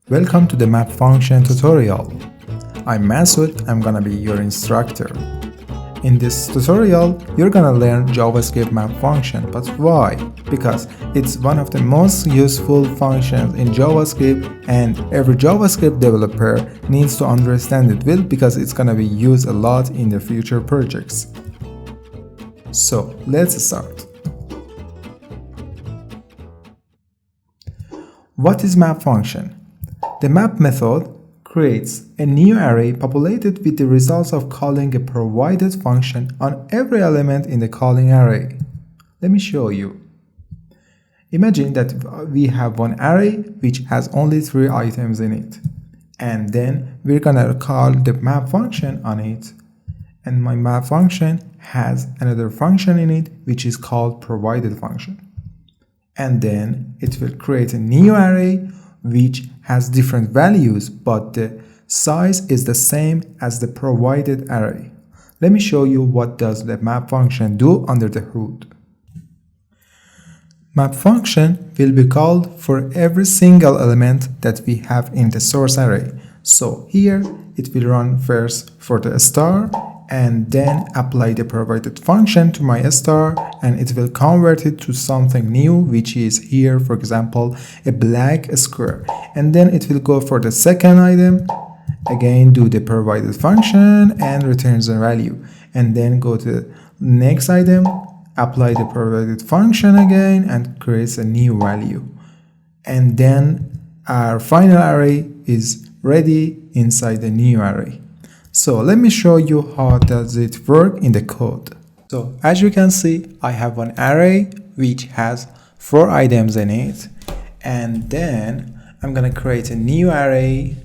Welcome to the map function tutorial. I'm Masood, I'm gonna be your instructor. In this tutorial, you're gonna learn JavaScript map function, but why? Because it's one of the most useful functions in JavaScript and every JavaScript developer needs to understand it well because it's gonna be used a lot in the future projects. So let's start. What is map function? The map method creates a new array populated with the results of calling a provided function on every element in the calling array. Let me show you. Imagine that we have one array which has only 3 items in it. And then we're gonna call the map function on it. And my map function has another function in it which is called provided function. And then it will create a new array which has different values, but the size is the same as the provided array. Let me show you what does the map function do under the hood. Map function will be called for every single element that we have in the source array. So here it will run first for the star and then apply the provided function to my star, and it will convert it to something new, which is here, for example, a black square. And then it will go for the second item, again do the provided function and returns a value. And then go to the next item, apply the provided function again and creates a new value. And then our final array is ready inside the new array. So let me show you how does it work in the code. So as you can see, I have one array which has 4 items in it, and then I'm gonna create a new array,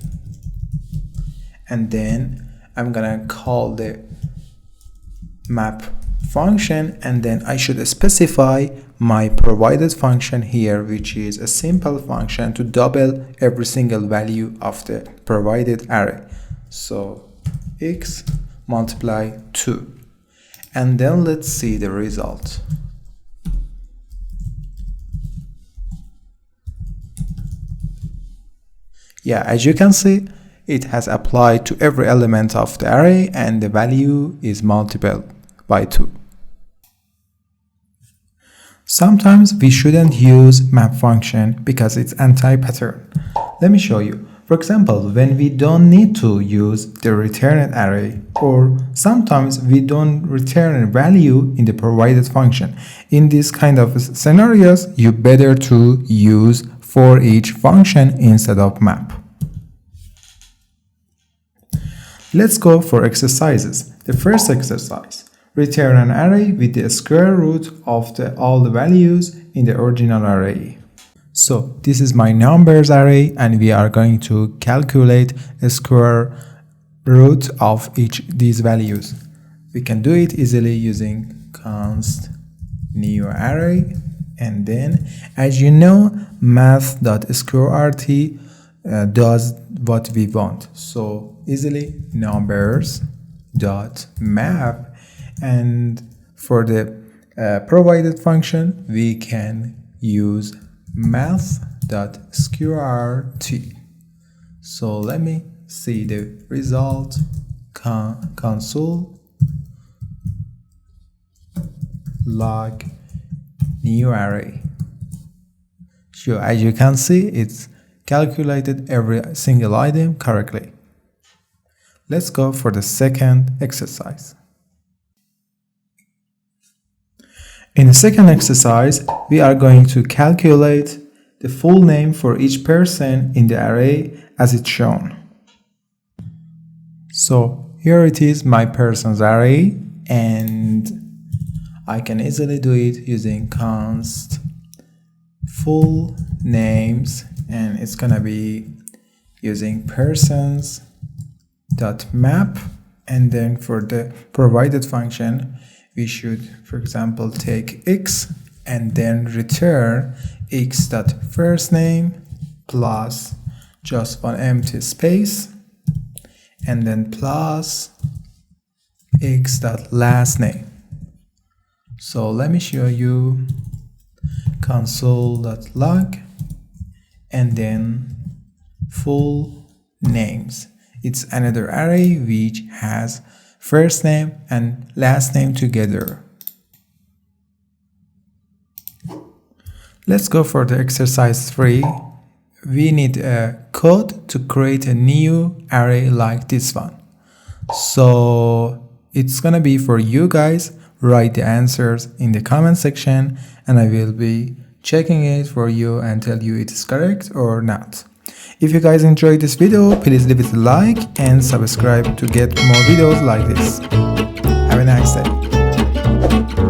and then I'm gonna call the map function, and then I should specify my provided function here, which is a simple function to double every single value of the provided array. So x multiply 2, and then let's see the result. Yeah, as you can see, it has applied to every element of the array and the value is multiplied by 2. Sometimes we shouldn't use map function because it's anti-pattern. Let me show you. For example, when we don't need to use the returned array, or sometimes we don't return a value in the provided function. In this kind of scenarios, you better to use for each function instead of map. Let's go for exercises. The first exercise, return an array with the square root of all the values in the original array. So this is my numbers array, and we are going to calculate a square root of each these values. We can do it easily using const new array, and then as you know, math.sqrt does what we want. So easily numbers.map, and for the provided function we can use math.sqrt. So let me see the result. Console log new array. So as you can see, it's calculated every single item correctly. Let's go for the second exercise. In the second exercise, we are going to calculate the full name for each person in the array as it's shown. So here it is, my person's array, and I can easily do it using const full names, and it's gonna be using persons.map, and then for the provided function we should, for example, take x and then return x.firstname plus just one empty space, and then plus x.lastname. So let me show you console.log and then full names. It's another array which has first name and last name together. Let's go for the exercise 3. We need a code to create a new array like this one. So it's gonna be for you guys. Write the answers in the comment section and I will be checking it for you and tell you it is correct or not. If you guys enjoyed this video, please leave it a like and subscribe to get more videos like this. Have a nice day.